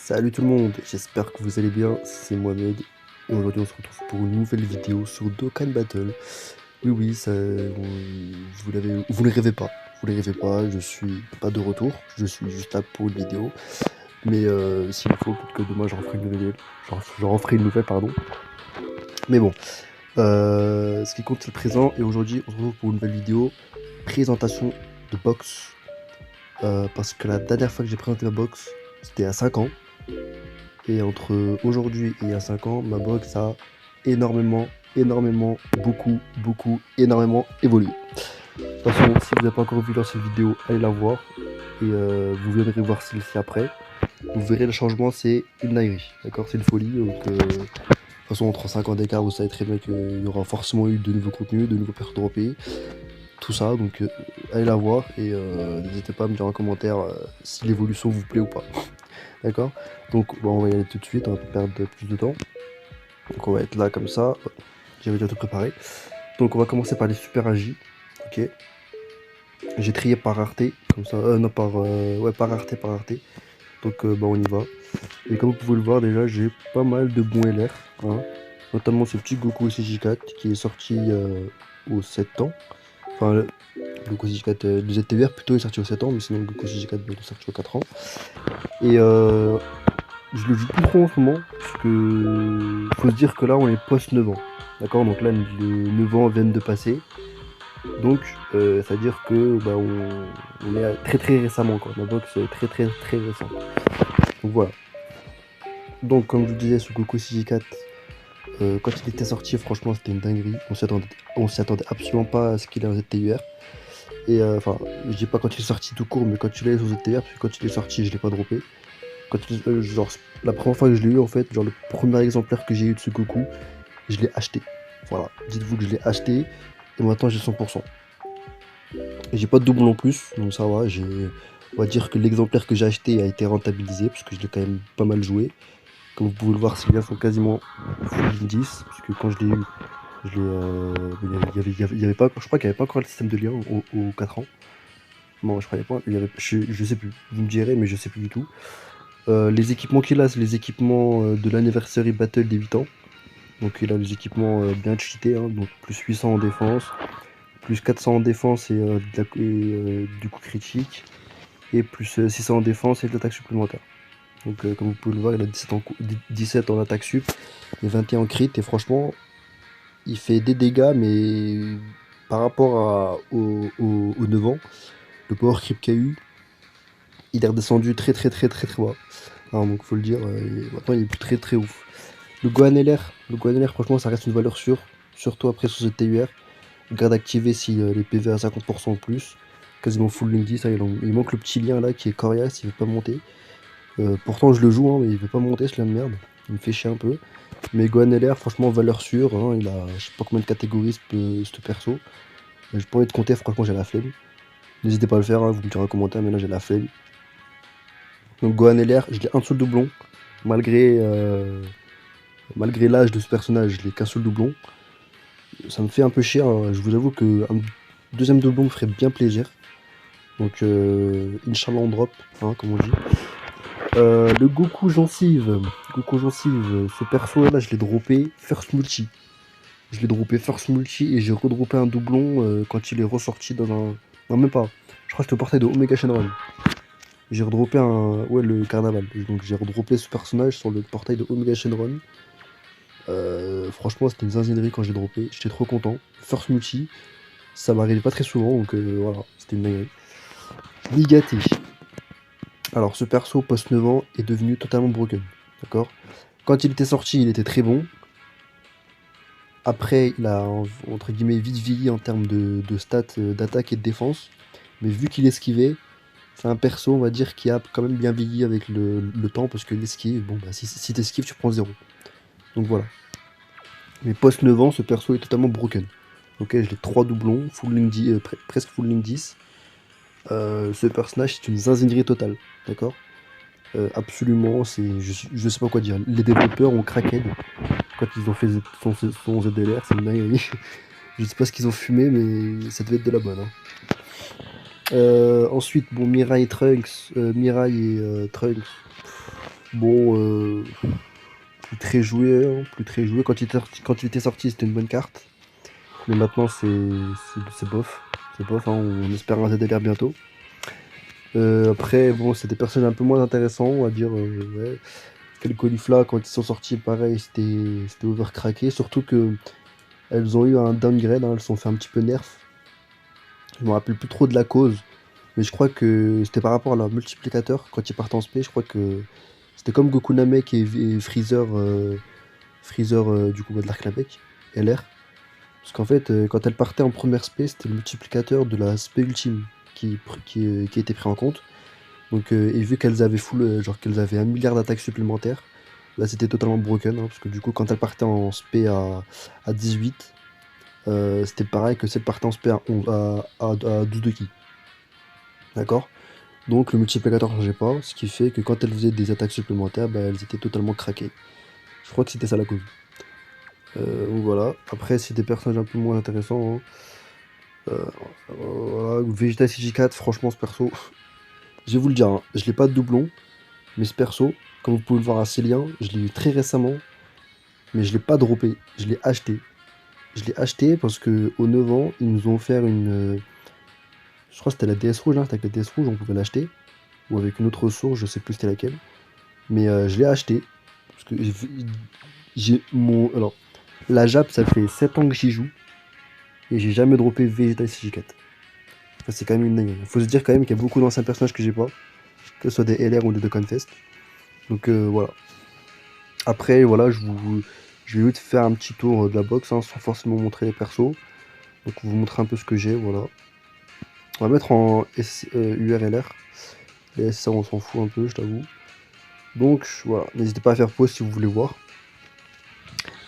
Salut tout le monde, j'espère que vous allez bien, c'est Mohamed et aujourd'hui on se retrouve pour une nouvelle vidéo sur Dokkan Battle. Oui oui, vous ne rêvez pas, je suis pas de retour, je suis juste là pour une vidéo. Mais s'il faut, peut-être que demain j'en ferai une nouvelle, j'en referai une nouvelle pardon. Mais bon, ce qui compte c'est le présent et aujourd'hui on se retrouve pour une nouvelle vidéo, présentation de box. Parce que la dernière fois que j'ai présenté ma box, c'était à 5 ans. Et entre aujourd'hui et il y a 5 ans, ma box a énormément, énormément évolué. De toute façon, si vous n'avez pas encore vu l'ancienne vidéo, allez la voir. Et vous viendrez voir celle-ci après. Vous verrez le changement, c'est une dinguerie. D'accord, c'est une folie. Donc, de toute façon, entre 5 ans d'écart, vous savez très bien qu'il y aura forcément eu de nouveaux contenus, de nouveaux persos droppés. Tout ça, donc allez la voir. Et n'hésitez pas à me dire en commentaire si l'évolution vous plaît ou pas. D'accord. Donc bon, on va y aller tout de suite, on va pas perdre plus de temps. Donc on va être là comme ça. J'avais déjà tout préparé. Donc on va commencer par les super agi. Ok. J'ai trié par rareté, comme ça. Non par ouais par rareté. Donc bah on y va. Et comme vous pouvez le voir déjà, j'ai pas mal de bons LR. Hein. Notamment ce petit Goku CJ4 qui est sorti au 7 ans. Enfin le Goku CJ4, le ZTVR plutôt est sorti au 7 ans, mais sinon le Goku CJ4 est sorti au 4 ans. Et je le joue plus trop en ce moment, parce que faut se dire que là on est post 9 ans. D'accord, donc là les 9 ans viennent de passer. Donc ça veut dire que bah, on est très récemment quoi. Ma box est très récente. Donc voilà. Donc comme je vous disais, ce Goku CJ4, quand il était sorti, franchement c'était une dinguerie. On s'y attendait absolument pas à ce qu'il ait un ZTUR. Et enfin, je dis pas quand il est sorti tout court, mais quand il est sur ZTUR, parce que quand il est sorti, je l'ai pas droppé. Genre, la première fois que je l'ai eu, en fait, genre le premier exemplaire que j'ai eu de ce Goku, je l'ai acheté. Voilà, dites-vous que je l'ai acheté et maintenant j'ai 100%. Et j'ai pas de double en plus, donc ça va. On va dire que l'exemplaire que j'ai acheté a été rentabilisé parce que je l'ai quand même pas mal joué. Comme vous pouvez le voir, ces liens sont quasiment full 10 parce que quand je l'ai eu, il y avait pas, je crois qu'il n'y avait pas encore le système de lien aux 4 ans. Non, je croyais pas. Je sais plus. Vous me direz, mais je sais plus du tout. Les équipements qu'il a, c'est les équipements de l'anniversary battle des 8 ans. Donc il a les équipements bien cheatés, hein, donc plus 800 en défense, plus 400 en défense et du coup critique, et plus 600 en défense et de l'attaque supplémentaire. Donc comme vous pouvez le voir, il a 17 en attaque sup et 21 en crit, et franchement, il fait des dégâts, mais par rapport aux 9 ans, le power creep qu'il a eu, il est redescendu très bas. Alors, donc faut le dire, maintenant il est plus très ouf. Le Gohan LR, franchement ça reste une valeur sûre, surtout après sur ce TUR. Garde activé si les PV à 50% en plus. Quasiment full link 10, hein, il manque le petit lien là qui est coriace, il veut pas monter. Pourtant je le joue, hein, mais il veut pas monter ce lien de merde. Il me fait chier un peu. Mais Gohan LR, franchement valeur sûre, hein, il a je sais pas combien de catégories ce perso. J'ai pas envie de compter, franchement j'ai la flemme. N'hésitez pas à le faire, hein, vous me direz en commentaire, mais là j'ai la flemme. Donc Gohan LR, je l'ai un seul doublon, malgré, malgré l'âge de ce personnage, je l'ai qu'un seul doublon. Ça me fait un peu chier, hein. Je vous avoue que un deuxième doublon me ferait bien plaisir. Donc Inch'Allah on drop, hein, comme on dit. Le Goku Gencive, ce perso là je l'ai droppé First Multi. Je l'ai droppé First Multi et j'ai redroppé un doublon quand il est ressorti dans un... Non même pas, je crois que c'était au portail de Omega Shenron. J'ai redroppé un... Ouais, le carnaval. Donc j'ai redroppé ce personnage sur le portail de Omega Shenron. Franchement, c'était une zinzinerie quand j'ai droppé. J'étais trop content. First multi, ça m'arrivait pas très souvent, donc voilà, c'était une dinguerie. Nigate. Alors, ce perso post 9 ans est devenu totalement broken. D'accord. Quand il était sorti, il était très bon. Après, il a entre guillemets vite vieilli en termes de stats d'attaque et de défense. Mais vu qu'il esquivait, c'est un perso, on va dire, qui a quand même bien vieilli avec le temps, parce que l'esquive, bon, bah, si t'esquives, tu prends 0. Donc voilà. Mais post 9 ans, ce perso est totalement broken. Ok, j'ai 3 doublons, full link 10, presque full link 10. Ce personnage, c'est une zinzinerie totale. D'accord. Absolument, je sais pas quoi dire. Les développeurs ont craqué quand ils ont fait son ZDLR, c'est une dinguerie. Je sais pas ce qu'ils ont fumé, mais ça devait être de la bonne. Hein. Ensuite, bon, Mirai et Trunks. Bon, plus très joué, hein, plus très joué. Quand il était sorti, c'était une bonne carte. Mais maintenant, c'est bof. C'est bof, hein, on espère un ZLR bientôt. Après, bon, c'est des personnages un peu moins intéressants, on va dire. Ouais. Que le Caulifla, quand ils sont sortis, pareil, c'était overcraqué. Surtout que elles ont eu un downgrade, hein, elles se sont fait un petit peu nerf. Je me rappelle plus trop de la cause, mais je crois que c'était par rapport à leur multiplicateur. Quand ils partent en SP, je crois que c'était comme Goku Namek et Freezer, du coup, bah, de l'arc Namek, LR. Parce qu'en fait, quand elles partaient en première SP, c'était le multiplicateur de la SP ultime qui était pris en compte. Donc, et vu qu'elles avaient full, genre qu'elles avaient 1 milliard d'attaques supplémentaires, là c'était totalement broken, hein, parce que du coup, quand elles partaient en SP à 18, c'était pareil que si elles partaient en SP à, 11 à 12 de ki. D'accord? Donc le multiplicateur ne changeait pas, ce qui fait que quand elles faisaient des attaques supplémentaires, bah, elles étaient totalement craquées. Je crois que c'était ça la cause. Donc voilà. Après, c'est des personnages un peu moins intéressants, hein. Voilà. Vegeta CJ4, franchement, ce perso, je vais vous le dire, hein, je l'ai pas de doublon, mais ce perso, comme vous pouvez le voir à Célien, je l'ai eu très récemment, mais je l'ai pas droppé, je l'ai acheté. Je l'ai acheté parce que aux 9 ans, ils nous ont offert je crois que c'était la DS rouge, hein, c'était avec la DS rouge, on pouvait l'acheter. Ou avec une autre ressource, je sais plus c'était laquelle. Mais je l'ai acheté. Parce que j'ai mon. Alors, la Jap, ça fait 7 ans que j'y joue. Et j'ai jamais droppé Vegeta CJ4. Enfin, c'est quand même une dinguerie. Faut se dire quand même qu'il y a beaucoup d'anciens personnages que j'ai pas. Que ce soit des LR ou des Dokkan Fest. Donc voilà. Après, voilà, je vais vite faire un petit tour de la box, hein, sans forcément montrer les persos. Donc vous montrer un peu ce que j'ai, voilà. On va mettre en URLR. Les SR, on s'en fout un peu, je t'avoue. Donc voilà, n'hésitez pas à faire pause si vous voulez voir.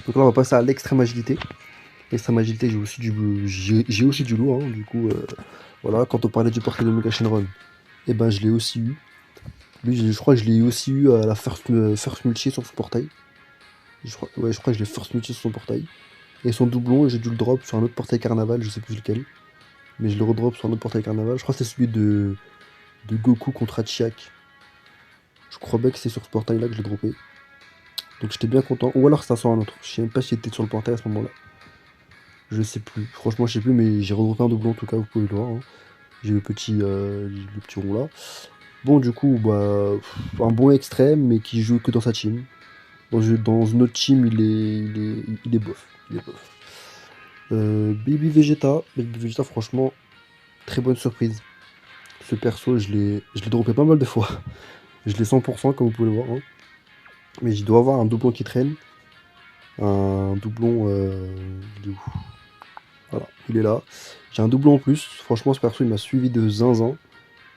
Donc là, on va passer à l'extrême agilité. L'extrême agilité, j'ai aussi du lourd, hein, du coup, voilà. Quand on parlait du portail de Mega Shenron, et ben je l'ai aussi eu. Lui, je crois que je l'ai aussi eu à la first multi sur son portail. Ouais, je crois que je l'ai first multi sur son portail. Et son doublon, j'ai dû le drop sur un autre portail carnaval, je sais plus lequel. Mais je le redrop sur un autre portail carnaval. Je crois que c'est celui de Goku contre Hachiak. Je crois bien que c'est sur ce portail là que je l'ai droppé. Donc j'étais bien content. Ou alors ça sur un autre. Je sais même pas si était sur le portail à ce moment-là. Je sais plus. Franchement, je sais plus, mais j'ai redroppé un doublon en tout cas, vous pouvez le voir, hein. J'ai le petit rond là. Bon, du coup, bah, un bon extrême, mais qui joue que dans sa team. Dans une autre team, il est bof. Il est bof. Baby Vegeta, franchement, très bonne surprise. Ce perso, je l'ai droppé pas mal de fois. Je l'ai 100% comme vous pouvez le voir, hein. Mais je dois avoir un doublon qui traîne. Un doublon. Il est où? Voilà, il est là. J'ai un doublon en plus. Franchement, ce perso, il m'a suivi de zinzin.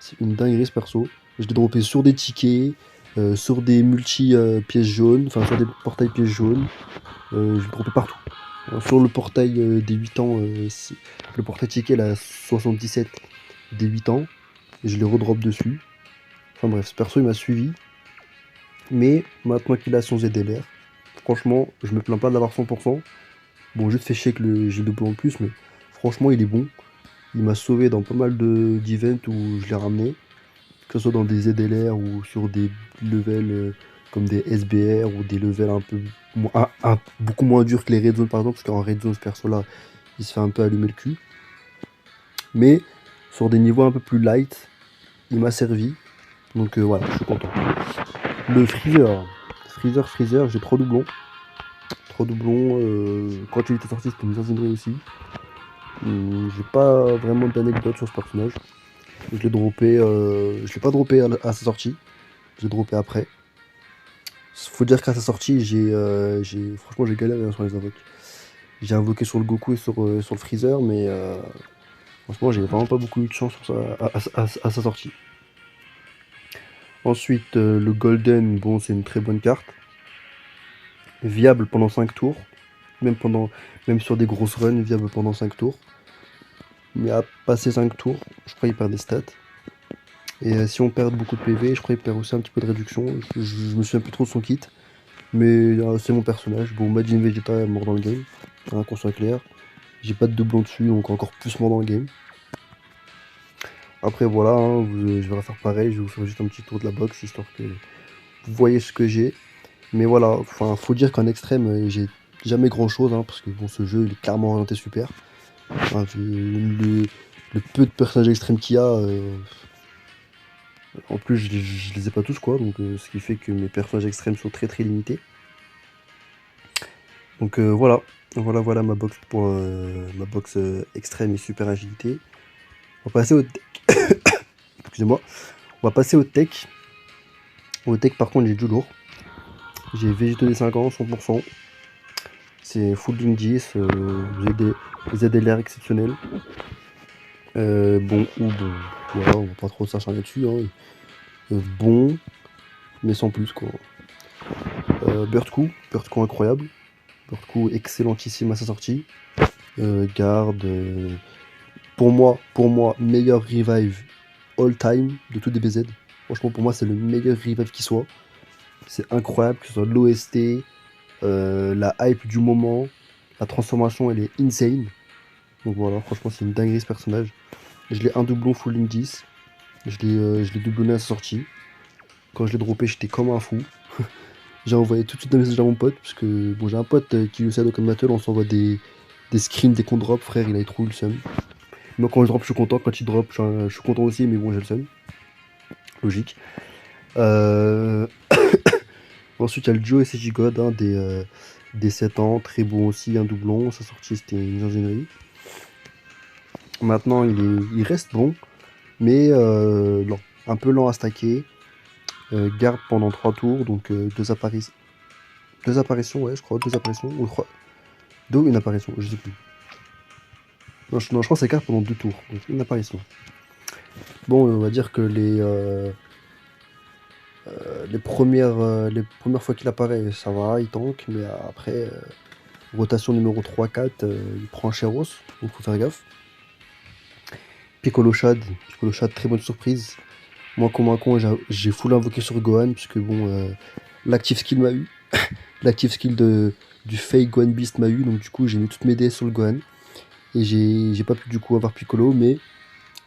C'est une dinguerie ce perso. Je l'ai droppé sur des tickets, sur des pièces jaunes, enfin sur des portails pièces jaunes. Je l'ai droppé partout. Sur le portail des 8 ans, le portail ticket, la 77 des 8 ans. Et je les redrop dessus. Enfin bref, ce perso, il m'a suivi. Mais maintenant qu'il a son ZLR, franchement, je me plains pas d'avoir 100%. Bon, juste fait chier que j'ai le doublon en plus, mais franchement, il est bon. Il m'a sauvé dans pas mal d'events où je l'ai ramené, que ce soit dans des ZLR ou sur des levels comme des SBR ou des levels un peu beaucoup moins durs que les Red Zone par exemple, parce qu'en Red Zone, ce perso-là, il se fait un peu allumer le cul. Mais sur des niveaux un peu plus light, il m'a servi. Donc voilà, je suis content. Le Freezer, j'ai 3 doublons. 3 doublons. Quand il était sorti, c'était une zinzinerie aussi. J'ai pas vraiment d'anecdote sur ce personnage. Je l'ai pas droppé à sa sortie. Je l'ai droppé après. Faut dire qu'à sa sortie, franchement, j'ai galéré, hein, sur les invoques. J'ai invoqué sur le Goku et sur le Freezer, mais franchement, j'ai vraiment pas beaucoup eu de chance sur à sa sortie. Ensuite, le Golden, bon, c'est une très bonne carte. Viable pendant 5 tours. Même sur des grosses runs, viable pendant 5 tours. Mais à passer 5 tours, je crois qu'il perd des stats. Et si on perd beaucoup de PV, je crois qu'il perd aussi un petit peu de réduction. Je me souviens plus trop de son kit. Mais c'est mon personnage. Bon, Majin Vegeta est mort dans le game, hein, qu'on soit clair. J'ai pas de doublon dessus, donc encore plus mort dans le game. Après voilà, hein, je vais refaire pareil, je vais vous faire juste un petit tour de la box, histoire que vous voyez ce que j'ai. Mais voilà, enfin, faut dire qu'en extrême, j'ai jamais grand chose, hein, parce que bon, ce jeu il est clairement orienté super. Enfin, le peu de personnages extrêmes qu'il y a, en plus je les ai pas tous quoi, donc ce qui fait que mes personnages extrêmes sont très très limités. Donc voilà ma box pour ma box extrême et super agilité. On va passer au excusez-moi, on va passer au tech. Au tech par contre j'ai du lourd. J'ai Végéto des 5 ans, 100%. C'est full Link 10, des ZLR exceptionnels. Bon ou bon. Voilà, on va pas trop s'acharner là-dessus. Hein. Bon, mais sans plus quoi. Birdcou incroyable. Birdcou excellentissime à sa sortie. Garde. Pour moi, meilleur revive all time de tout DBZ. Franchement, pour moi, c'est le meilleur revive qui soit. C'est incroyable, que ce soit l'OST, la hype du moment, la transformation, elle est insane. Donc voilà, franchement, c'est une dinguerie ce personnage. Je l'ai un doublon full Link 10. Je l'ai doublonné à sa sortie. Quand je l'ai droppé, j'étais comme un fou. J'ai envoyé tout de suite un message à mon pote, parce que bon, j'ai un pote qui aussi a Dokkan Battle, on s'envoie des screens dès qu'on drop, frère, il a trop eu le seum. Moi, quand je drop, je suis content, quand il drop, je suis content aussi, mais bon, j'ai le seum. Logique. Euh... Ensuite, il y a le Joe SSJ God, hein, des 7 ans, très bon aussi, un doublon. Sa sortie, c'était une ingénierie. Maintenant, il reste bon, mais lent. Un peu lent à stacker. Garde pendant 3 tours, donc deux apparitions, ouais, je crois, 2 apparitions, ou 3. 2 ou une apparition, je sais plus. Non, je crois que c'est garde pendant 2 tours, donc une apparition. Bon, on va dire que les premières fois qu'il apparaît, ça va, il tank, mais après, rotation numéro 3-4, il prend un Cheros, donc faut faire gaffe. Piccolo Shad, très bonne surprise. Moi, comme un con, j'ai full invoqué sur Gohan, puisque bon, l'active skill m'a eu. L'active skill du fake Gohan Beast m'a eu, donc du coup, j'ai mis toutes mes DS sur le Gohan. Et j'ai pas pu du coup avoir Piccolo, mais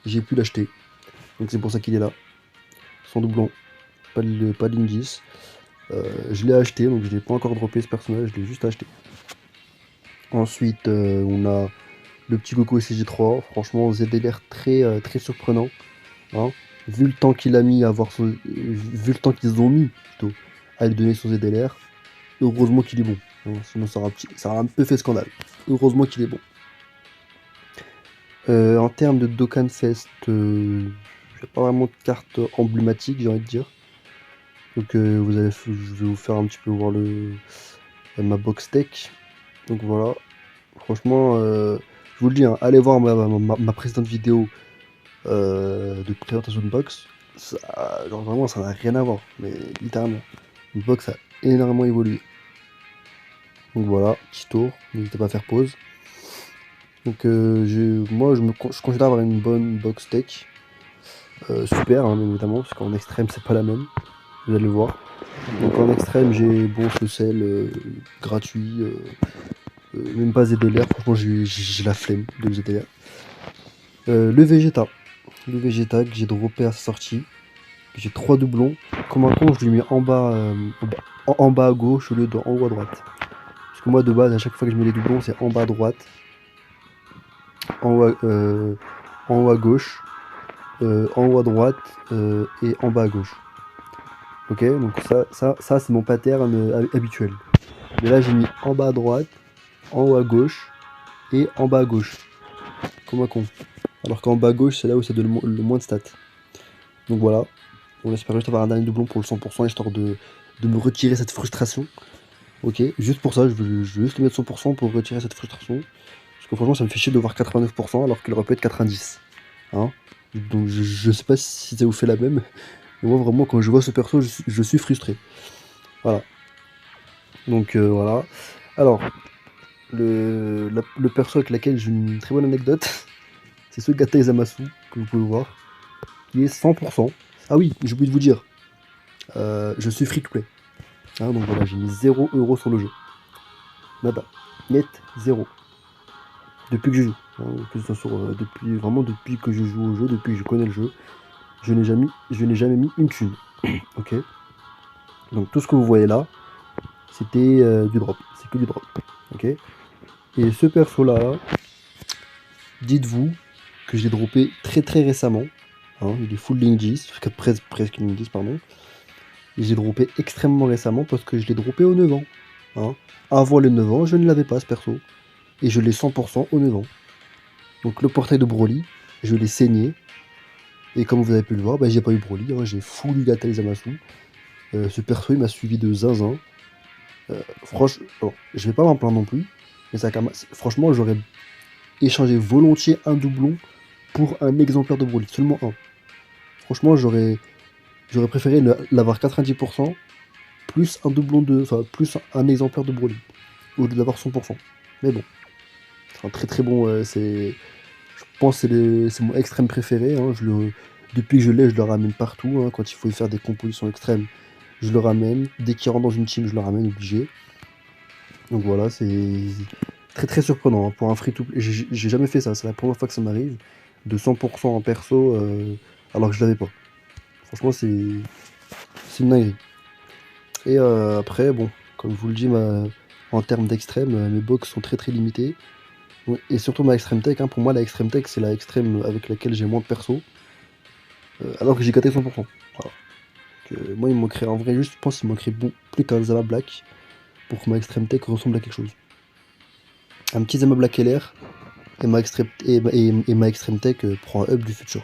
j'ai pu l'acheter. Donc c'est pour ça qu'il est là. Sans doublon, pas de Lingis. Je l'ai acheté, donc je l'ai pas encore droppé ce personnage, je l'ai juste acheté. Ensuite, on a le petit Goku SCG3. Franchement, ZLR très surprenant. Hein. Vu le temps qu'il a mis à avoir son. Vu le temps qu'ils ont mis plutôt à lui donner son ZLR, heureusement qu'il est bon. Hein, sinon, ça aurait un peu fait scandale. Heureusement qu'il est bon. En termes de Dokkan Fest, j'ai pas vraiment de carte emblématique, j'ai envie de dire. Donc, je vais vous faire un petit peu voir ma box tech. Donc voilà. Franchement, je vous le dis, hein, allez voir ma précédente vidéo de présentation de box. Ça, genre vraiment, ça n'a rien à voir. Mais littéralement. Une box a énormément évolué. Donc voilà, petit tour. N'hésitez pas à faire pause. Donc moi, je considère avoir une bonne box tech. Super, hein, bien évidemment, parce qu'en extrême, c'est pas la même. Vous allez le voir. Donc en extrême, j'ai bon ce sel gratuit. Même pas ZLR, franchement j'ai la flemme de ZLR. Le Vegeta. Le Vegeta que j'ai droppé à sa sortie. J'ai 3 doublons. Comme un con, je lui mets en bas, en bas à gauche au lieu de en haut à droite. Parce que moi de base, à chaque fois que je mets les doublons, c'est en bas à droite, en haut à gauche, en haut à droite et en bas à gauche. Ok, donc ça c'est mon pattern habituel. Mais là j'ai mis en bas à droite, en haut à gauche et en bas à gauche. Comme un con. Alors qu'en bas à gauche, c'est là où ça donne le moins de stats. Donc voilà. On espère juste avoir un dernier doublon pour le 100%, histoire de me retirer cette frustration. Ok, juste pour ça, je veux juste le mettre 100% pour retirer cette frustration. Parce que franchement, ça me fait chier de voir 89% alors qu'il aurait pu être 90. Hein, donc je sais pas si ça vous fait la même. Mais moi, vraiment, quand je vois ce perso, je suis frustré. Voilà. Donc voilà. Alors, le perso avec lequel j'ai une très bonne anecdote, c'est ce Gata Zamasu que vous pouvez voir, qui est 100%. Ah oui, j'ai oublié de vous dire, je suis free to play. Hein, donc voilà, j'ai mis 0€ sur le jeu. Nada. Net 0. Depuis que je joue. Hein, que ce soit depuis que je joue au jeu, depuis que je connais le jeu, je n'ai jamais mis une thune. Ok. Donc tout ce que vous voyez là, c'était du drop. C'est que du drop. Ok. Et ce perso là, dites-vous que je l'ai droppé très très récemment. Hein, il est full Link 10, presque Link 10, pardon. Et j'ai droppé extrêmement récemment parce que je l'ai droppé au 9 ans. Hein. Avant les 9 ans, je ne l'avais pas ce perso. Et je l'ai 100% au 9 ans. Donc le portail de Broly, je l'ai saigné. Et comme vous avez pu le voir, bah, j'ai pas eu Broly, hein, j'ai full eu Gata Zamasu. Ce perso il m'a suivi de zinzin. Franchement, je vais pas m'en plaindre non plus. Mais ça, franchement, j'aurais échangé volontiers un doublon pour un exemplaire de Broly. Seulement un. Franchement, j'aurais préféré l'avoir 90% plus un doublon de. Enfin, plus un exemplaire de Broly. Au lieu d'avoir 100%. Mais bon. C'est un très très bon. Je pense que c'est mon extrême préféré. Hein. Depuis que je l'ai, je le ramène partout. Hein. Quand il faut y faire des compositions extrêmes, je le ramène. Dès qu'il rentre dans une team, je le ramène, obligé. Donc voilà, c'est très très surprenant. Hein. Pour un free-to-play, j'ai jamais fait ça. C'est la première fois que ça m'arrive. De 100% en perso, alors que je l'avais pas. Franchement, c'est une dinguerie. Et après, bon, comme je vous le dis, en termes d'extrême, mes box sont très très limitées. Et surtout ma extreme tech, hein. Pour moi la extreme tech c'est la extrême avec laquelle j'ai moins de perso. Alors que j'ai gâté 100%. Voilà. Moi il me manquerait en vrai juste, je pense qu'il me manquerait plus qu'un Zama Black pour que ma extreme tech ressemble à quelque chose. Un petit Zama Black LR et ma extreme tech prend un up du futur.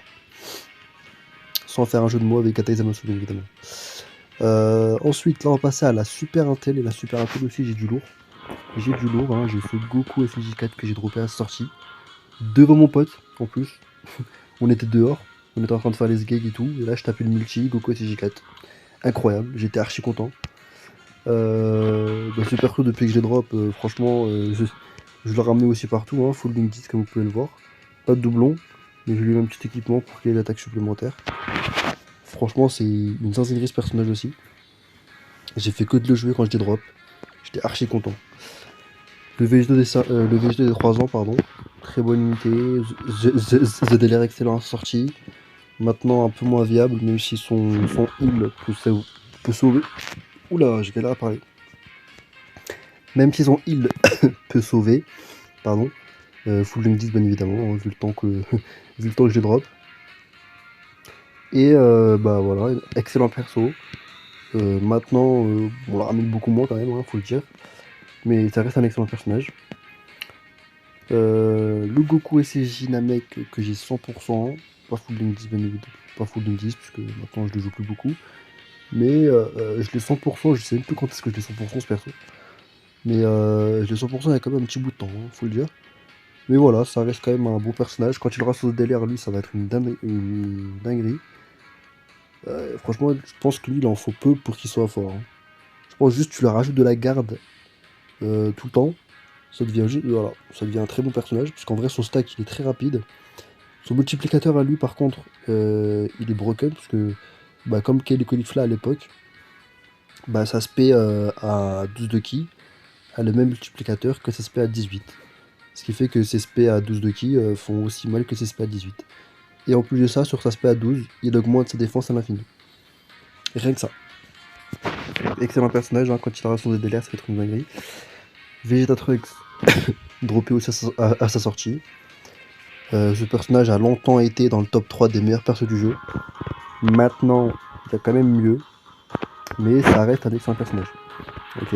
Sans faire un jeu de mots avec Gata Zamasu bien évidemment. Ensuite là on va passer à la Super Intel, et la Super Intel aussi j'ai du lourd. J'ai du lourd, hein. J'ai ce Goku SJ4 que j'ai droppé à la sortie. Devant mon pote en plus. On était dehors, on était en train de faire les gigs et tout, et là je tapais le multi, Goku SJ4. Incroyable, j'étais archi content. Ce perso depuis que je l'ai drop, franchement, je le ramenais aussi partout, hein, full Link 10 comme vous pouvez le voir. Pas de doublon, mais je lui ai mis un petit équipement pour qu'il ait l'attaque supplémentaire. Franchement, c'est une zinzinerie ce personnage aussi. J'ai fait que de le jouer quand je l'ai drop. J'étais archi content. Le VH2 des 3 ans, pardon. Très bonne unité. The DLR excellent sorti. Maintenant un peu moins viable, même si son heal peut sauver. Oula, j'ai galéré à parler. Même si son heal peut sauver, pardon. Full Link 10 bien évidemment, hein, vu le temps que je drop. Et bah voilà, excellent perso. Maintenant, on la ramène beaucoup moins quand même, hein, faut le dire. Mais ça reste un excellent personnage. Le Goku SSJ Namek que j'ai 100%, pas full Link 10 bien évidemment, pas full Link 10 puisque maintenant je le joue plus beaucoup. Mais je l'ai 100%, je sais même plus quand est-ce que je l'ai 100% ce perso. Mais je l'ai 100% il y a quand même un petit bout de temps, hein, faut le dire. Mais voilà, ça reste quand même un beau personnage. Quand il aura son délire, lui, ça va être une dinguerie. Franchement, je pense que lui, il en faut peu pour qu'il soit fort. Hein. Je pense juste que tu lui rajoutes de la garde tout le temps. Ça devient, voilà, ça devient un très bon personnage. Parce qu'en vrai, son stack, il est très rapide. Son multiplicateur à lui, par contre, il est broken. Parce que, bah, comme Kelly Caulifla à l'époque, bah, ça se paie à 12 de ki, a le même multiplicateur que ça se paie à 18. Ce qui fait que ses SP à 12 de ki font aussi mal que ses SP à 18. Et en plus de ça, sur sa SP à 12, il augmente sa défense à l'infini. Rien que ça. Excellent personnage, hein, quand il aura son DDLR, ça va être une dinguerie. Vegetatrix, droppé aussi à sa sortie. Ce personnage a longtemps été dans le top 3 des meilleurs persos du jeu. Maintenant, il y a quand même mieux. Mais ça reste un excellent personnage. Ok.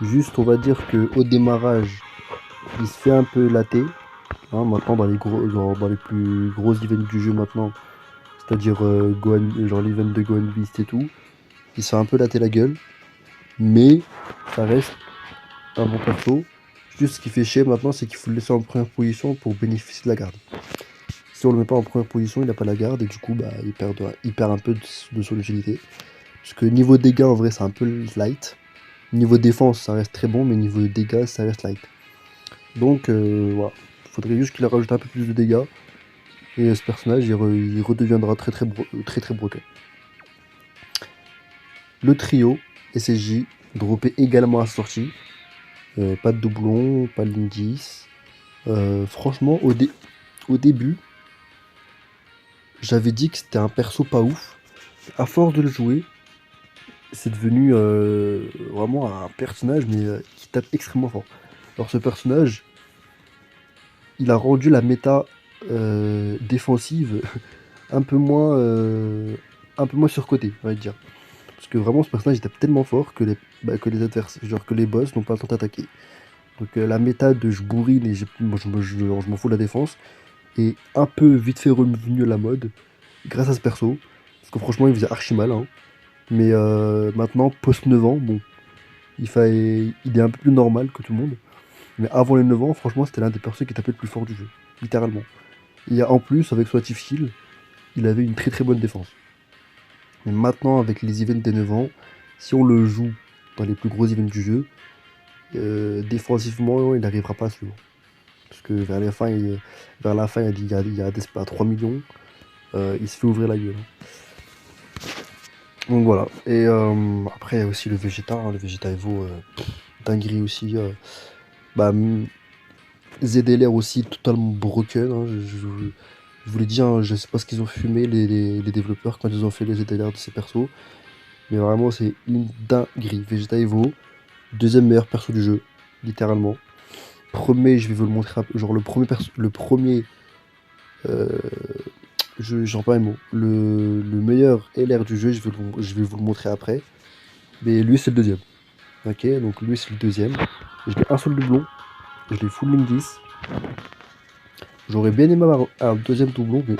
Juste, on va dire qu'au démarrage, il se fait un peu latter. Hein, maintenant, dans les plus gros events du jeu maintenant, c'est-à-dire genre l'event de Gohan Beast et tout, il se fait un peu latter la gueule. Mais ça reste un bon perso. Juste ce qui fait chier maintenant, c'est qu'il faut le laisser en première position pour bénéficier de la garde. Si on le met pas en première position, il n'a pas la garde et du coup, bah, il perd un peu de son utilité. Parce que niveau dégâts, en vrai, c'est un peu light. Niveau défense, ça reste très bon, mais niveau dégâts, ça reste light. Donc, voilà. Il faudrait juste qu'il rajoute un peu plus de dégâts. Et ce personnage, il redeviendra très très broken. Le trio SSJ, droppé également à sa sortie. Pas de doublon, pas de ligne 10. Franchement, au début, j'avais dit que c'était un perso pas ouf. À force de le jouer, c'est devenu vraiment un personnage mais qui tape extrêmement fort. Alors ce personnage, il a rendu la méta défensive un peu moins surcotée, on va dire. Parce que vraiment ce personnage il tape tellement fort que les adversaires, genre que les boss n'ont pas le temps d'attaquer. Donc la méta de je bourrine et moi, je m'en fous de la défense est un peu vite fait revenue à la mode grâce à ce perso. Parce que franchement il faisait archi mal, hein. Mais maintenant, post 9 ans, bon, il est un peu plus normal que tout le monde. Mais avant les 9 ans, franchement, c'était l'un des persos qui tapait le plus fort du jeu. Littéralement. Et en plus, avec son actif skill, il avait une très très bonne défense. Mais maintenant, avec les events des 9 ans, si on le joue dans les plus gros events du jeu, défensivement, il n'arrivera pas à suivre. Parce que vers la fin, il y a Despa à 3 millions. Il se fait ouvrir la gueule. Donc voilà. Et après, il y a aussi le Vegeta. Hein, le Vegeta Evo, dinguerie aussi. Bah, ZLR aussi, totalement broken. Hein, je vous l'ai dit, hein, je sais pas ce qu'ils ont fumé, les développeurs, quand ils ont fait les ZLR de ces persos. Mais vraiment, c'est une dinguerie. Vegeta Evo, deuxième meilleur perso du jeu, littéralement. Premier, je vais vous le montrer, genre le premier, euh, j'en parle un mot, le meilleur LR du jeu, je vais vous le montrer après. Mais lui, c'est le deuxième. Ok, donc lui, c'est le deuxième. Je l'ai un seul doublon, je l'ai full ligne 10. J'aurais bien aimé avoir un deuxième doublon, mais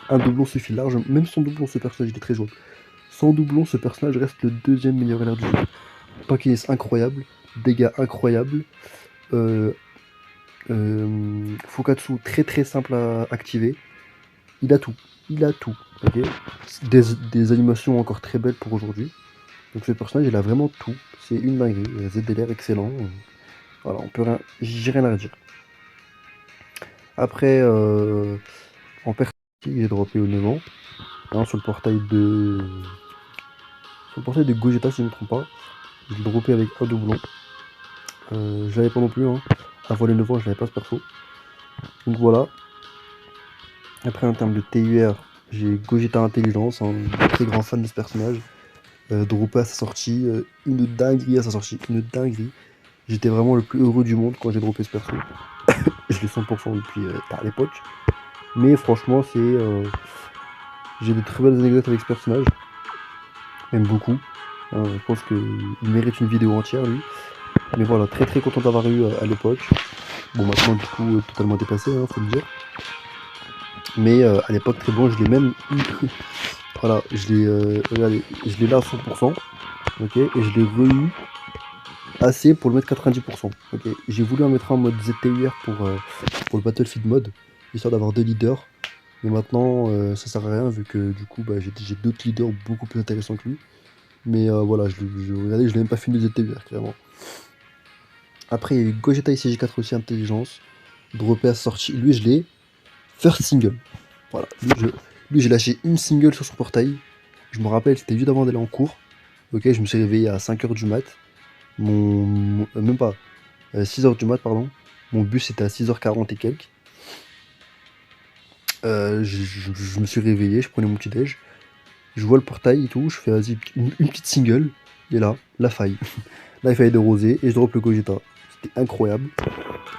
un doublon suffit large. Même sans doublon, ce personnage il est très jaune. Sans doublon, ce personnage reste le deuxième meilleur LR du jeu. Paquiness incroyable, dégâts incroyables. Fukatsu très très simple à activer. Il a tout. Il a tout. Ok, des animations encore très belles pour aujourd'hui. Donc ce personnage il a vraiment tout. C'est une dinguerie. ZDLR excellent. Voilà, on peut rien. J'ai rien à redire. Après, en perso, j'ai droppé au 9 ans. Hein, sur le portail de. Sur le portail de Gogeta, si je ne me trompe pas. Je l'ai droppé avec un doublon. Je l'avais pas non plus. Hein. Avant les 9 ans, je n'avais pas ce perso. Donc voilà. Après, en termes de TUR, j'ai Gogeta Intelligence. Un très grand fan de ce personnage. Droppé à sa sortie. Une dinguerie à sa sortie. Une dinguerie. J'étais vraiment le plus heureux du monde quand j'ai droppé ce perso. Je l'ai 100% depuis à l'époque. Mais franchement, j'ai de très belles anecdotes avec ce personnage. Même beaucoup. Je pense qu'il mérite une vidéo entière, lui. Mais voilà, très très content d'avoir eu à l'époque. Bon, maintenant, du coup, totalement dépassé, hein, faut le dire. Mais à l'époque, très bon, je l'ai même eu. Voilà, regardez, je l'ai là à 100%. Ok, et je l'ai re-eu assez pour le mettre 90%. Ok, j'ai voulu en mettre un en mode ZTUR pour le Battlefield mode, histoire d'avoir deux leaders. Mais maintenant, ça sert à rien vu que du coup, bah, j'ai d'autres leaders beaucoup plus intéressants que lui. Mais voilà, regardez, je l'ai même pas fini de ZTUR, clairement. Après, il y a eu Gogeta ICG4 aussi, Intelligence. Droppé à sa sortie. Lui, je l'ai first single. Voilà. Lui, j'ai lâché une single sur son portail. Je me rappelle, c'était juste avant d'aller en cours. Ok, je me suis réveillé à 5h du mat. Même pas. 6h du mat, pardon. Mon bus était à 6h40 et quelques. Je me suis réveillé, je prenais mon petit déj. Je vois le portail et tout, je fais vas-y, une petite single. Et là, la faille. Là, il fallait de rosé et je drop le Gogeta. C'était incroyable.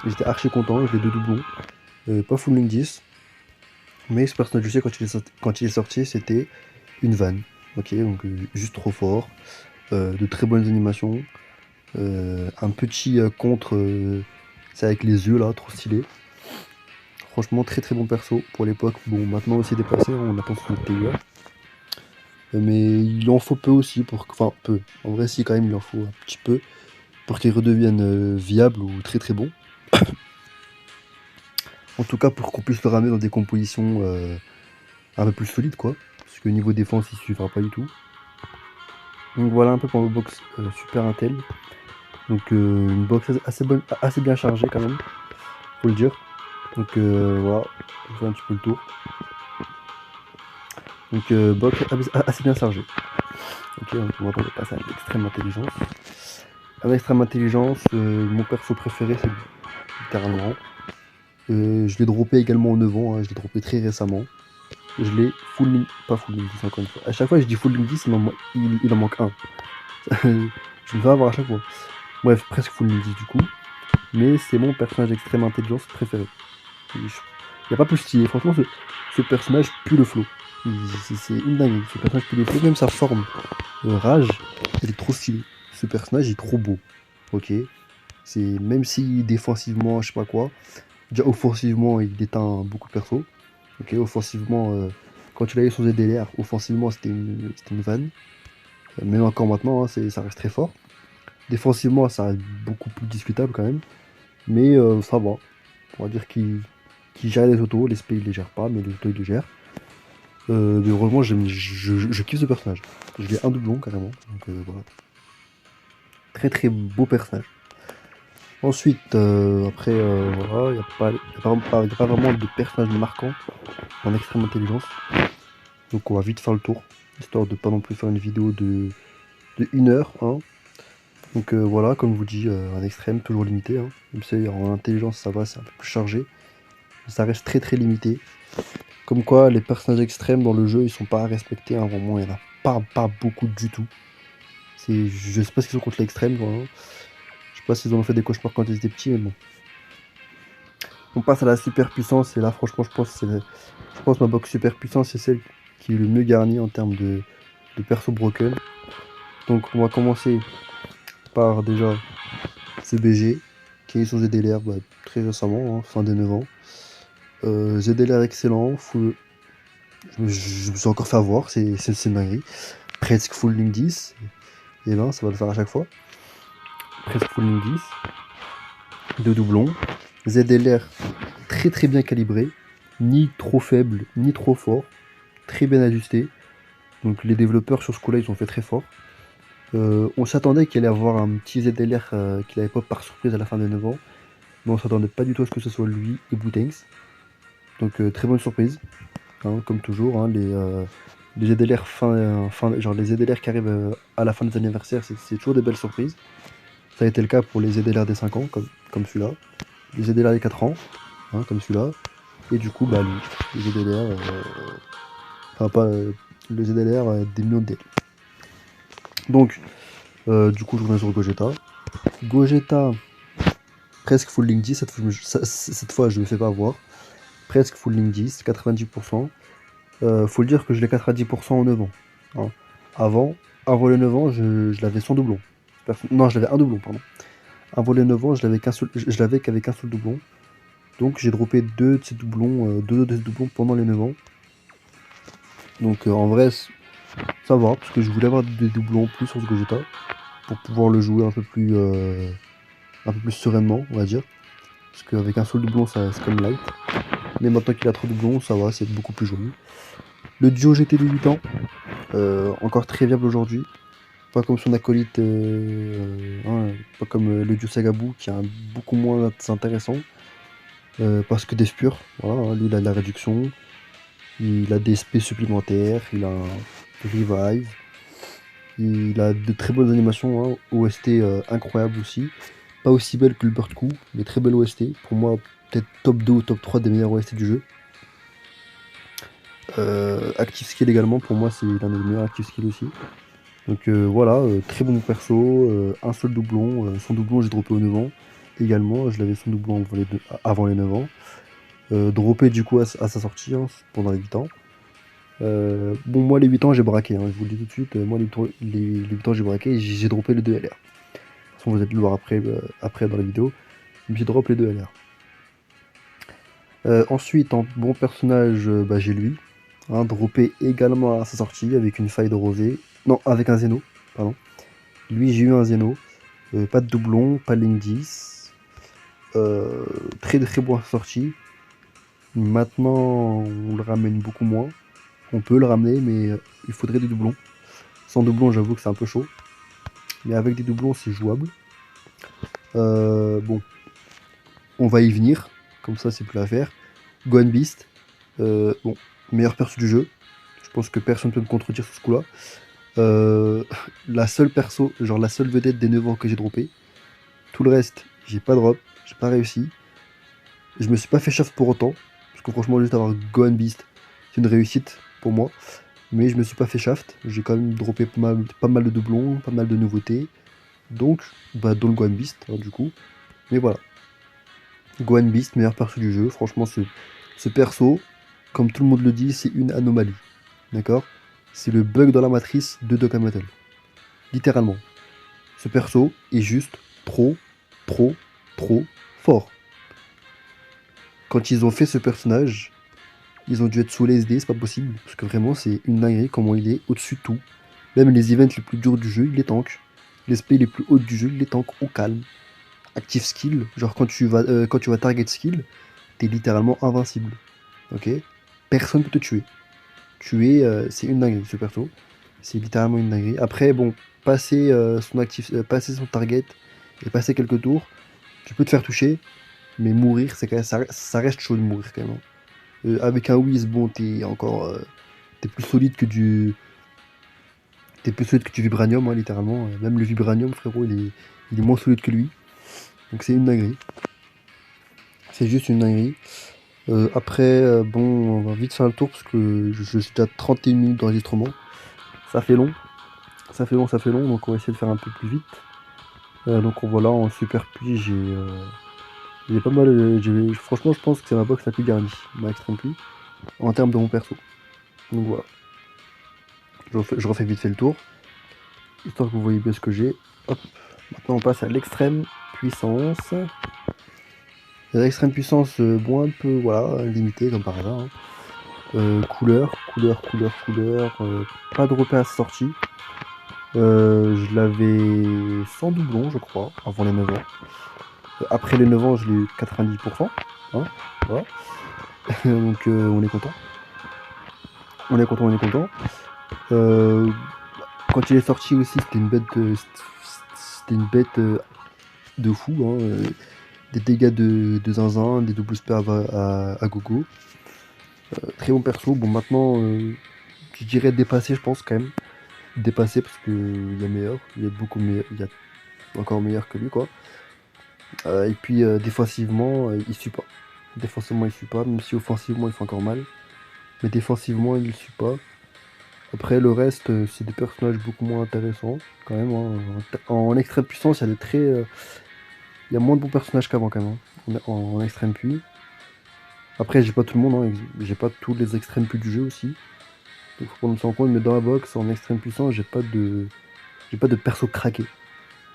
J'étais archi content, je l'ai deux doublons. Pas full link 10. Mais ce personnage, je sais, quand il est sorti, c'était une vanne. Ok, donc juste trop fort. De très bonnes animations. Un petit contre, c'est avec les yeux là, trop stylé. Franchement, très très bon perso pour l'époque. Bon, maintenant aussi dépassé, hein, on attend son TUA. Mais il en faut peu aussi pour. Enfin, peu. En vrai, si, quand même, il en faut un petit peu pour qu'il redevienne viable ou très très bon. En tout cas, pour qu'on puisse le ramener dans des compositions un peu plus solides, quoi. Parce que niveau défense, il suffira pas du tout. Donc voilà un peu pour ma box Super Intel. Donc une box assez bonne, assez bien chargée quand même, faut le dire. Donc voilà, je fais un petit peu le tour. Donc box assez bien chargée. Ok, donc on va passer à l'extrême intelligence. À l'extrême intelligence, mon perso préféré c'est littéralement. Je l'ai droppé également en 9 ans, hein, je l'ai droppé très récemment. Je l'ai pas full link 10 encore une fois. À chaque fois que je dis full link 10, il en manque un. Je me fais avoir à chaque fois. Bref, presque full Ninja du coup. Mais c'est mon personnage d'extrême intelligence préféré. Il n'y a pas plus stylé. Franchement, ce personnage pue le flow. C'est une dinguerie. Ce personnage pue le flow. Même sa forme rage, elle est trop stylée. Ce personnage est trop beau. Ok. C'est même si défensivement, je sais pas quoi. Déjà offensivement, il déteint beaucoup de persos. Ok. Offensivement, quand tu l'as eu sur ZDLR, offensivement, c'était une vanne. Même encore maintenant, hein, ça reste très fort. Défensivement, ça reste beaucoup plus discutable quand même. Mais ça va. On va dire qu'il gère les autos. Les spé, il les gère pas, mais les autos, il les gère. Mais heureusement, je kiffe ce personnage. Je l'ai un doublon carrément. Donc voilà. Très très beau personnage. Ensuite, après, voilà, il n'y a, y a pas vraiment de personnage marquant en extrême intelligence. Donc on va vite faire le tour, histoire de pas non plus faire une vidéo de 1 heure. Hein. Donc voilà, comme je vous dis, un extrême toujours limité. Hein. Même si en intelligence ça va, c'est un peu plus chargé. Mais ça reste très très limité. Comme quoi, les personnages extrêmes dans le jeu, ils sont pas à respecter. Hein, vraiment, il n'y en a pas beaucoup du tout. Je sais pas ce qu'ils sont contre l'extrême. Vraiment. Je sais pas s'ils ont fait des cauchemars quand ils étaient petits, mais bon. On passe à la super puissance et là franchement je pense ma box super puissance c'est celle qui est le mieux garnie en termes de perso broken. Donc on va commencer par déjà CBG qui est sur ZDLR très récemment, hein, fin des 9 ans. ZDLR excellent, je me suis encore fait avoir, c'est une dinguerie. Presque full ligne 10, et ben ça va le faire à chaque fois. Presque full ligne 10, 2 doublons. ZDLR très très bien calibré, ni trop faible, ni trop fort, très bien ajusté. Donc les développeurs sur ce coup-là, ils ont fait très fort. On s'attendait qu'il allait avoir un petit ZLR qu'il avait pop par surprise à la fin des 9 ans, mais on s'attendait pas du tout à ce que ce soit lui et Boutanks. Donc très bonne surprise, hein, comme toujours. Hein, les ZLR genre les ZLR qui arrivent à la fin des anniversaires, c'est toujours des belles surprises. Ça a été le cas pour les ZLR des 5 ans, comme celui-là. Les ZLR des 4 ans, hein, comme celui-là. Et du coup, bah lui, les ZLR, enfin pas le ZLR des millions de DL. Donc, du coup, je reviens sur Gogeta. Gogeta, presque full link 10, cette fois je me fais pas avoir. Presque full link 10, 90%. Faut le dire que je l'ai 90% en 9 ans. Hein. Avant les 9 ans, je l'avais sans doublon. Non, je l'avais un doublon, pardon. Avant les 9 ans, je l'avais qu'avec un seul doublon. Donc j'ai droppé deux de ces doublons, pendant les 9 ans. Donc en vrai, ça va, parce que je voulais avoir des doublons en plus sur ce Gogeta, pour pouvoir le jouer un peu plus sereinement, on va dire. Parce qu'avec un seul doublon, c'est comme light. Mais maintenant qu'il a 3 doublons, ça va, c'est beaucoup plus joli. Le duo GT de 8 ans, encore très viable aujourd'hui. Pas comme son acolyte, hein, pas comme le duo Sagabou, qui est beaucoup moins intéressant. Parce que des pur, voilà, hein, lui il a de la réduction, il a des SP supplémentaires, il a un revive, il a de très bonnes animations, hein, OST incroyable aussi. Pas aussi belle que le Bird Coup, mais très belle OST. Pour moi, peut-être top 2 ou top 3 des meilleurs OST du jeu. Active Skill également, pour moi, c'est l'un des meilleurs Active Skill aussi. Donc voilà, très bon perso, un seul doublon. Son doublon, j'ai droppé au 9 ans. Également, je l'avais son doublon avant les 9 ans. Droppé du coup à sa sortie, hein, pendant les 8 ans. Bon, moi, les 8 ans, j'ai braqué, hein, je vous le dis tout de suite. Moi, les 8 ans, j'ai braqué et j'ai droppé les 2 LR. De toute façon, vous allez le voir après dans la vidéo. J'ai drop les 2 LR. Ensuite, en bon personnage, j'ai lui. Hein, droppé également à sa sortie avec une faille de rosée. Non, avec un Zeno, pardon. Lui, j'ai eu un Zeno. Pas de doublon, pas de ligne 10. Très très bon à sa sortie. Maintenant, on le ramène beaucoup moins. On peut le ramener, mais il faudrait des doublons. Sans doublons, j'avoue que c'est un peu chaud. Mais avec des doublons, c'est jouable. Bon, on va y venir. Comme ça, c'est plus à faire. Gohan Beast. Bon, meilleur perso du jeu. Je pense que personne ne peut me contredire sur ce coup-là. La seule perso, genre la seule vedette des 9 ans que j'ai droppé. Tout le reste, j'ai pas drop, j'ai pas réussi. Je me suis pas fait chaff pour autant. Parce que franchement, juste avoir Gohan Beast, c'est une réussite pour moi. Mais je me suis pas fait shaft. J'ai quand même droppé pas mal de doublons, pas mal de nouveautés. Donc, bah, dont le Gohan Beast, hein, du coup. Mais voilà. Gohan Beast, meilleur perso du jeu. Franchement, ce perso, comme tout le monde le dit, c'est une anomalie. D'accord? C'est le bug dans la matrice de Dokkan Battle. Littéralement. Ce perso est juste trop, trop, trop fort. Quand ils ont fait ce personnage, ils ont dû être sous les SD, c'est pas possible. Parce que vraiment, c'est une dinguerie comment il est au-dessus de tout. Même les events les plus durs du jeu, il les tank. Les SP les plus hautes du jeu, il les tank au calme. Active skill, genre quand tu vas target skill, t'es littéralement invincible. Ok? Personne peut te tuer. C'est une dinguerie ce perso. C'est littéralement une dinguerie. Après, bon, passer son target et passer quelques tours, tu peux te faire toucher, mais mourir, ça reste chaud de mourir quand même, hein. Avec un Whis, bon, t'es plus solide que du. T'es plus solide que du Vibranium, hein, littéralement. Même le Vibranium, frérot, il est moins solide que lui. Donc c'est une dinguerie. C'est juste une dinguerie. Après, bon, on va vite faire le tour parce que je suis déjà à 31 minutes d'enregistrement. Ça fait long. Ça fait long, donc on va essayer de faire un peu plus vite. Donc voilà, en super pluie, j'ai pas mal. Franchement, je pense que c'est ma box la plus garnie, ma extrême pluie, en termes de mon perso. Donc voilà. Je refais vite fait le tour, histoire que vous voyez bien ce que j'ai. Hop. Maintenant, on passe à l'extrême puissance. L'extrême puissance, bon, un peu, voilà, limitée comme par hasard, hein. Couleur. Pas de repère à sa sortie. Je l'avais sans doublon, je crois, avant les 9 ans. Après les 9 ans, je l'ai eu 90%. Hein, voilà. Donc on est content. On est content. Euh, Quand il est sorti aussi, c'était une bête de fou, hein. Des dégâts de zinzin, des doubles spells à gogo. Très bon perso. Bon, maintenant, je dirais dépassé, je pense, quand même. Dépassé parce qu'il y a meilleur. Il y a beaucoup meilleur. Il y a encore meilleur que lui, quoi. Et puis, défensivement, il suit pas. Défensivement, il suit pas. Même si offensivement, il fait encore mal. Mais défensivement, il suit pas. Après, le reste, c'est des personnages beaucoup moins intéressants, quand même, hein. En extrême puissance, il y a moins de bons personnages qu'avant, quand même, hein, en extrême puits. Après, j'ai pas tout le monde, hein, j'ai pas tous les extrêmes puits du jeu aussi. Donc faut prendre ça en compte, mais dans la box, en extrême puissance, j'ai pas de perso craqué,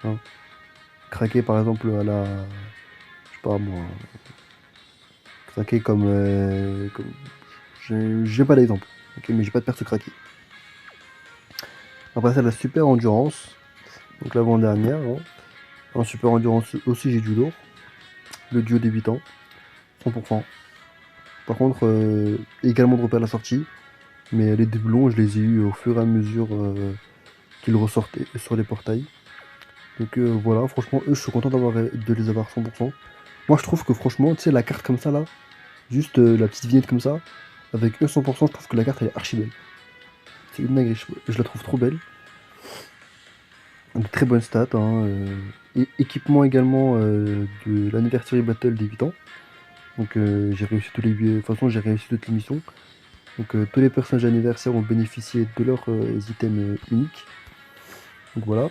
hein. Craqué, par exemple, je sais pas moi, craqué j'ai pas d'exemple, ok, mais j'ai pas de perso craqué. Après ça, la super endurance, donc l'avant-dernière, hein. En super endurance aussi, j'ai du lourd. Le duo débutant, 100%. Par contre, également droppé à la sortie, mais les doublons, je les ai eu au fur et à mesure qu'ils ressortaient sur les portails. Donc voilà, franchement, eux, je suis content de les avoir 100%. Moi, je trouve que franchement, tu sais, la carte comme ça, là, juste la petite vignette comme ça, avec eux 100%, je trouve que la carte, elle est archi belle. C'est une dinguerie, je la trouve trop belle. De très bonnes stats, hein, équipement également de l'Anniversary Battle des 8 ans. Donc j'ai réussi de toute façon, j'ai réussi toutes les missions. Donc tous les personnages anniversaires ont bénéficié de leurs items uniques. Donc voilà.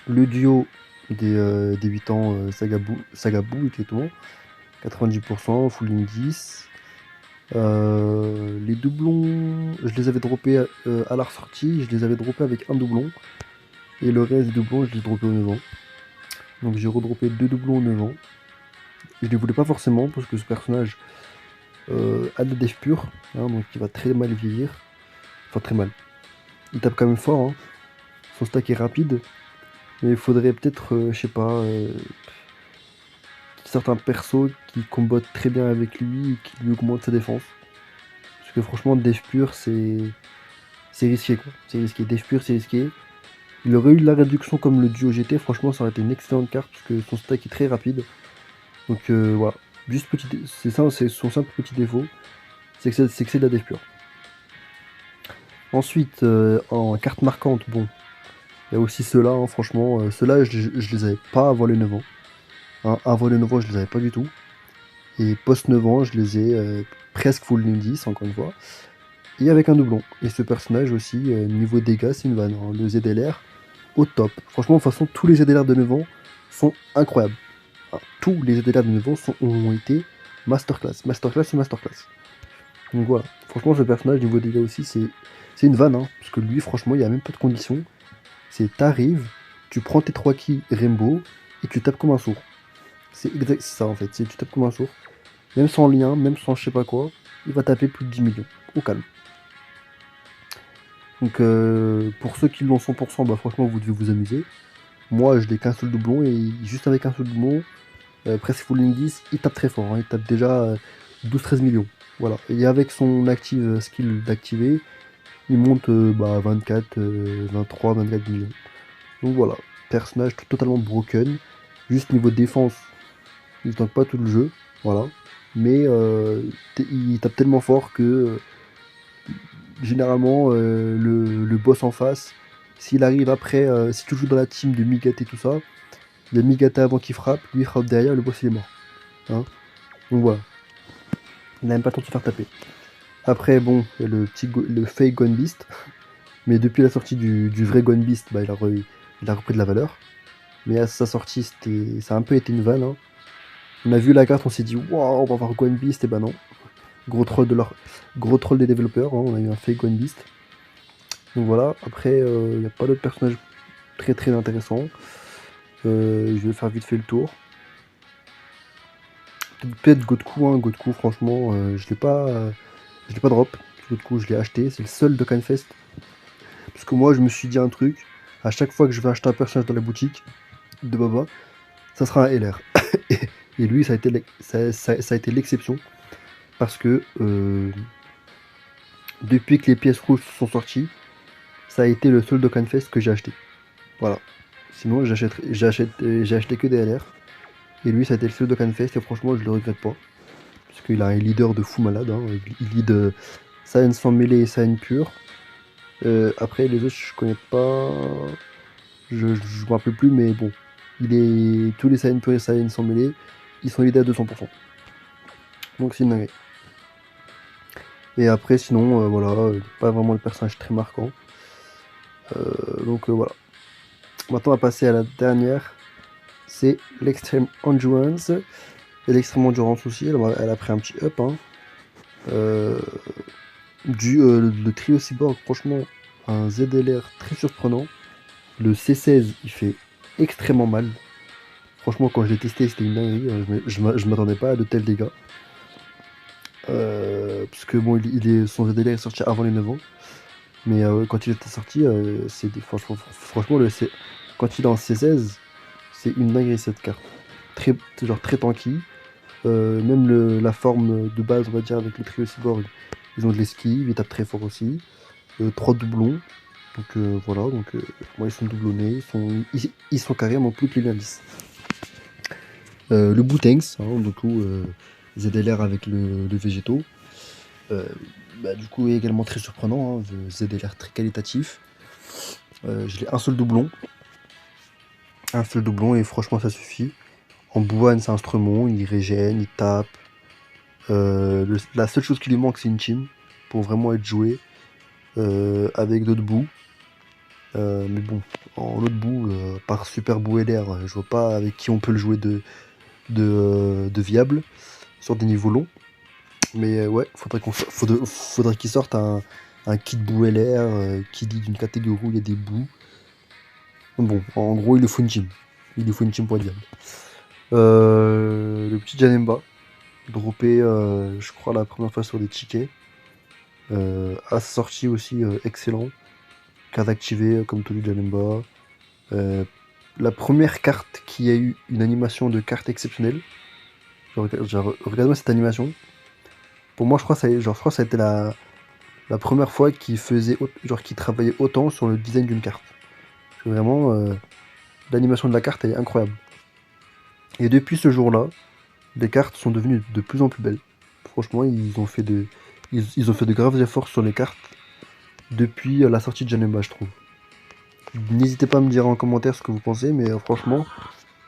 Le duo des 8 ans Sagabou exactement. 90%, full 10. Les doublons, je les avais droppés à la ressortie, je les avais droppés avec un doublon. Et le reste des doublons, je les ai droppés au 9 ans. Donc j'ai redroppé 2 doublons au 9 ans. Je les voulais pas forcément parce que ce personnage a de def pur, hein, donc il va très mal vieillir. Enfin très mal. Il tape quand même fort, hein. Son stack est rapide. Mais il faudrait peut-être, je sais pas, certains persos qui combattent très bien avec lui et qui lui augmentent sa défense. Parce que franchement, def pur, c'est risqué, quoi. C'est risqué. Def pur, c'est risqué. Il aurait eu de la réduction comme le duo GT, franchement, ça aurait été une excellente carte parce que son stack est très rapide. Donc voilà. Juste c'est ça, c'est son simple petit défaut, c'est que c'est de la def pure. Ensuite, en carte marquante, bon, il y a aussi ceux-là, hein, franchement. Ceux-là, je les avais pas avant les 9 ans. Hein, avant les 9 ans, je les avais pas du tout. Et post 9 ans, je les ai presque full 10, encore une fois. et avec un doublon. Et ce personnage aussi, niveau dégâts, c'est une vanne, hein. Le ZLR au top. Franchement, de toute façon, tous les ZLR de 9 ans sont incroyables. Enfin, tous les ZLR de 9 ans ont été masterclass. Masterclass et masterclass. Donc voilà. Franchement, ce personnage, niveau dégâts aussi, c'est une vanne. Hein, parce que lui, franchement, il n'y a même pas de condition. C'est t'arrives, tu prends tes 3 kills Rainbow et tu tapes comme un sourd. C'est exact ça en fait. Tu tapes comme un sourd. Même sans lien, même sans je sais pas quoi, il va taper plus de 10 millions. Au calme. Donc pour ceux qui l'ont 100%, bah franchement vous devez vous amuser. Moi je n'ai qu'un seul doublon et juste avec un seul doublon, presque full 10, il tape très fort. Hein. Il tape déjà 12-13 millions. Voilà. Et avec son active skill d'activer, il monte 24, 23, 24 millions. Donc voilà. Personnage totalement broken. Juste niveau défense, il ne tank pas tout le jeu. Voilà. Mais il tape tellement fort que généralement le boss en face, s'il arrive après, si tu joues dans la team de Migate et tout ça, il y a Migate avant qui frappe, lui il frappe derrière, le boss il est mort. Hein, donc voilà. Il n'a même pas le temps de se faire taper. Après bon, il y a le fake Gone Beast. Mais depuis la sortie du vrai Gone Beast, bah, il a repris de la valeur. Mais à sa sortie, ça a un peu été une vanne. Hein. On a vu la carte, on s'est dit waouh, on va avoir Gone Beast, et bah non. Gros troll des développeurs, hein, on a eu un fake Gone Beast. Donc voilà, après il n'y a pas d'autres personnages très très intéressants. Je vais faire vite fait le tour. Peut-être Godku, hein, Godku franchement je l'ai pas drop. Godku je l'ai acheté, c'est le seul de Canfest. Parce que moi je me suis dit un truc, à chaque fois que je vais acheter un personnage dans la boutique de Baba, ça sera un LR. Et lui ça a été l'exception. Parce que depuis que les pièces rouges sont sorties, ça a été le seul Dokkanfest que j'ai acheté. Voilà. Sinon, j'ai acheté que des LR. Et lui, ça a été le seul Dokkanfest et franchement, je le regrette pas. Parce qu'il a un leader de fou malade. Hein. Il lead Saiyan sans mêlée et Saiyan pur. Après, les autres, je connais pas. Je me rappelle plus, mais bon. Tous les Saiyan pur et Saiyan sans mêlée, ils sont leaders à 200%. Donc, c'est une dinguerie. Et après, sinon, voilà, pas vraiment le personnage très marquant. Donc voilà. Maintenant, on va passer à la dernière. C'est l'Extreme Endurance. Et l'Extreme Endurance aussi, elle a pris un petit up. Hein. Le trio cyborg, franchement, un ZLR très surprenant. Le C16, il fait extrêmement mal. Franchement, quand je l'ai testé, c'était une dinguerie. Je m'attendais pas à de tels dégâts. Parce que bon, son ZLR est sorti avant les 9 ans. Mais quand il était sorti, franchement, quand il est en C16, c'est une dinguerie cette carte. Très tanky. Même la forme de base, on va dire, avec le trio cyborg, ils ont de l'esquive, ils tapent très fort aussi. 3 doublons. Donc voilà, moi ils sont doublonnés, ils sont carrément plus que les indices. Le Boutengs, hein, du coup, ZLR avec le végétaux. Du coup, également très surprenant, hein, ZLR très qualitatif. Je l'ai un seul doublon. Un seul doublon et franchement ça suffit. En Bouane, c'est un instrument, il régène, il tape. La seule chose qui lui manque, c'est une team pour vraiment être joué avec d'autres bouts. Mais bon, en autre bout, par Super Bou LR, je vois pas avec qui on peut le jouer de viable sur des niveaux longs. Mais ouais, faudrait qu'il sorte un kit Bou LR qui dit d'une catégorie où il y a des bouts. Bon, en gros, il lui faut une team. Il lui faut une team pour être viable. Le petit Janemba, droppé, je crois, la première fois sur des tickets. À sa sortie aussi, excellent. Carte activée, comme tout le Janemba. La première carte qui a eu une animation de carte exceptionnelle. Regarde-moi cette animation. Pour moi, je crois que ça a été la première fois qu'il travaillait autant sur le design d'une carte. Vraiment, l'animation de la carte elle est incroyable. Et depuis ce jour-là, les cartes sont devenues de plus en plus belles. Franchement, ils ont fait de graves efforts sur les cartes depuis la sortie de Janemba, je trouve. N'hésitez pas à me dire en commentaire ce que vous pensez, mais franchement,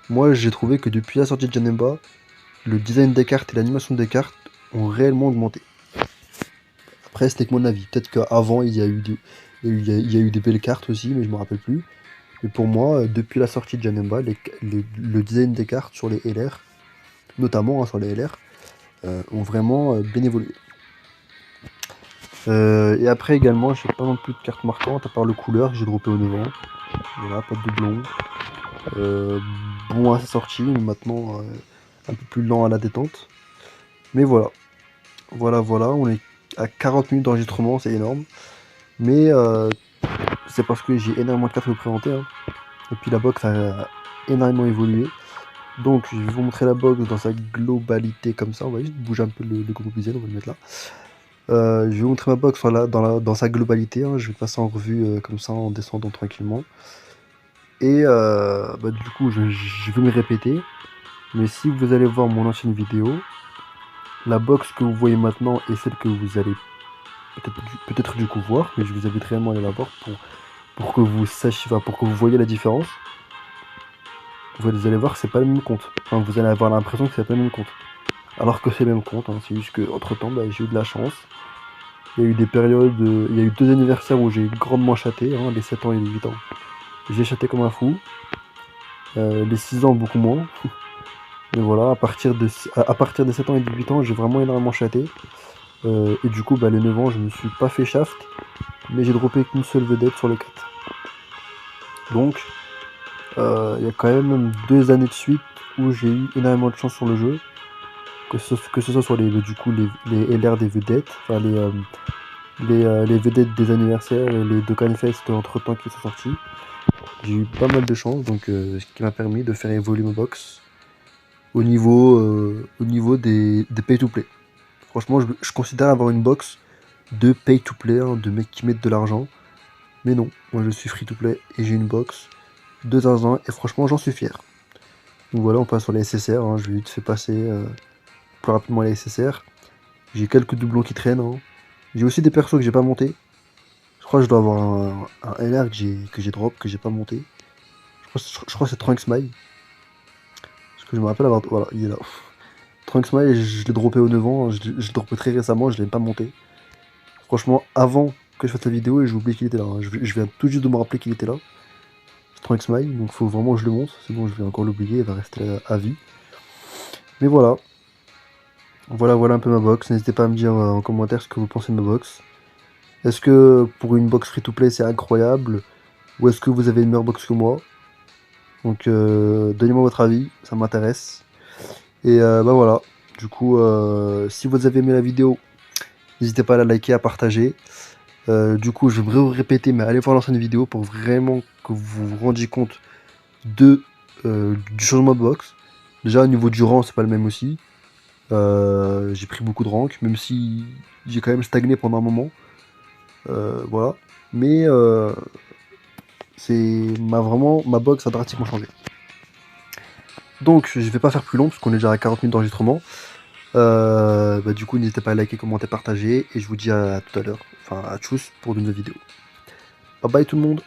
moi j'ai trouvé que depuis la sortie de Janemba, le design des cartes et l'animation des cartes ont réellement augmenté. Après, c'était que mon avis. Peut-être qu'avant, il y a eu il y a eu des belles cartes aussi, mais je me rappelle plus. Mais pour moi, depuis la sortie de Janemba, le design des cartes sur les LR, notamment hein, sur les LR, ont vraiment bien évolué. Et après également, je n'ai pas non plus de cartes marquantes, à part le couleur que j'ai droppé au 9 ans. Voilà, pas de doublon. Bon à sa sortie, mais maintenant un peu plus lent à la détente. Mais voilà, voilà, on est à 40 minutes d'enregistrement, c'est énorme. Mais c'est parce que j'ai énormément de cartes à vous présenter. Hein. Et puis la box a énormément évolué. Donc je vais vous montrer la box dans sa globalité comme ça. On va juste bouger un peu le groupe visuel, on va le mettre là. Je vais vous montrer ma box dans sa globalité. Hein. Je vais passer en revue comme ça en descendant tranquillement. Et bah, du coup, je vais me répéter. Mais si vous allez voir mon ancienne vidéo, la box que vous voyez maintenant est celle que vous allez peut-être du coup voir. Mais je vous invite réellement à aller la voir pour que vous sachiez, enfin, pour que vous voyez la différence. Vous allez voir que c'est pas le même compte. Enfin, vous allez avoir l'impression que c'est pas le même compte. Alors que c'est le même compte. Hein. C'est juste que entre temps, bah, j'ai eu de la chance. Il y a eu des périodes, il y a eu 2 anniversaires où j'ai grandement chaté, hein, les 7 ans et les 8 ans. J'ai chaté comme un fou. Les 6 ans, beaucoup moins. Mais voilà, à partir des 7 ans et des 8 ans, j'ai vraiment énormément chaté. Et du coup, bah, les 9 ans, je me suis pas fait shaft, mais j'ai droppé qu'une seule vedette sur les 4. Donc, il y a quand même 2 années de suite où j'ai eu énormément de chance sur le jeu. Que ce soit sur du coup, les LR des vedettes, enfin les vedettes des anniversaires et les Dokkanfest entre temps qui sont sortis. J'ai eu pas mal de chance, donc ce qui m'a permis de faire évoluer ma box au niveau des pay-to-play. Franchement, je considère avoir une box de pay-to-play, hein, de mecs qui mettent de l'argent. Mais non, moi je suis free-to-play et j'ai une box de 15 ans et franchement j'en suis fier. Donc voilà, on passe sur les SSR, hein, je vais vite fait passer plus rapidement les SSR. J'ai quelques doublons qui traînent. Hein. J'ai aussi des persos que j'ai pas monté. Je crois que je dois avoir un LR que j'ai drop, que j'ai pas monté. Je crois que c'est Trunks Smile. Parce que je me rappelle avoir. Voilà, il est là. Trunks Smile, je l'ai droppé au 9 ans. Je l'ai droppé très récemment, je l'ai pas monté. Franchement, avant que je fasse la vidéo, et j'ai oublié qu'il était là. Hein. Je viens tout juste de me rappeler qu'il était là. C'est Trunks Smile, donc faut vraiment que je le monte. Sinon, je vais encore l'oublier, il va rester à vie. Mais voilà. Voilà un peu ma box. N'hésitez pas à me dire en commentaire ce que vous pensez de ma box. Est-ce que pour une box free-to-play c'est incroyable? Ou est-ce que vous avez une meilleure box que moi? Donc donnez-moi votre avis, ça m'intéresse. Et bah voilà, du coup si vous avez aimé la vidéo, n'hésitez pas à la liker, à partager. Du coup je vais vous répéter, mais allez voir l'ancienne vidéo pour vraiment que vous vous rendiez compte du changement de box. Déjà au niveau du rang c'est pas le même aussi. J'ai pris beaucoup de rank, même si j'ai quand même stagné pendant un moment. Voilà. Mais ma box a drastiquement changé. Donc je vais pas faire plus long parce qu'on est déjà à 40 minutes d'enregistrement. Bah, du coup n'hésitez pas à liker, commenter, partager et je vous dis à tout à l'heure, enfin à tous pour de nouvelles vidéos. Bye bye tout le monde.